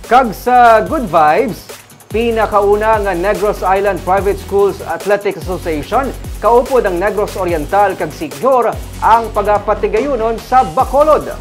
Kag sa Good Vibes, pinakauna nga Negros Island Private Schools Athletics Association, kaupod ang Negros Oriental kag Siquijor ang pagapatigayonon sa Bacolod.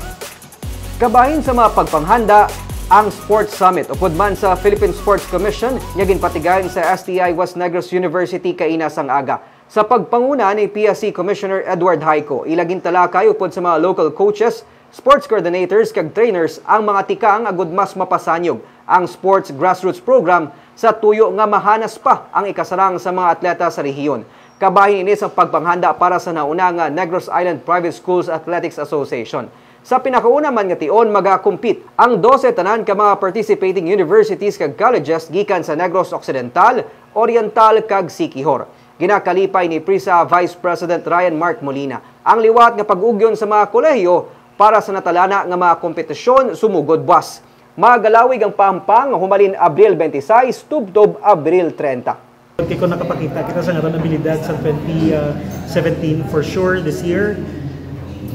Kabahin sa mga pagpanghanda, ang Sports Summit upod man sa Philippine Sports Commission nga ginpatigayon sa STI West Negros University kainasang aga. Sa pagpanguna ni PSC Commissioner Edward Haico, ilagin talakay upod sa mga local coaches, sports coordinators kag trainers ang mga tikang agud mas mapasanyog ang sports grassroots program sa tuyo nga mahanas pa ang ikasarang sa mga atleta sa rehiyon. Kabahin ini sa pagpanghanda para sa nauna nga Negros Island Private Schools Athletics Association. Sa pinakauna man nga tion magakumpit ang 12 tanan ka mga participating universities kag colleges gikan sa Negros Occidental, Oriental kag Siquijor. Ginakalipay ni PRISA Vice President Ryan Mark Molina ang liwat nga pag-ugyon sa mga kolehiyo para sa natalana nga mga kompetisyon sumugod buwas. Magalawig ang pampang humalin Abril 26 tubtob Abril 30. Kaya ko nakapakita kita sa ngayon abilidad sa 2017 for sure this year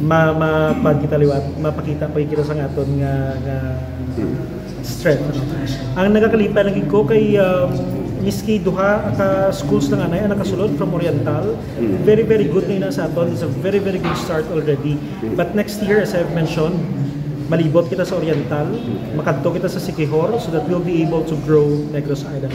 mapagkita liwat mapakita pa kita sa ngaton nga strength. Ang nagakalipay lagi ko kay miski duha ka schools na nga na nakasulod from Oriental, very good na sa aton. It's a very good start already. But next year, as I've mentioned, malibot kita sa Oriental, makadto kita sa Siquijor so that we'll be able to grow Negros Island.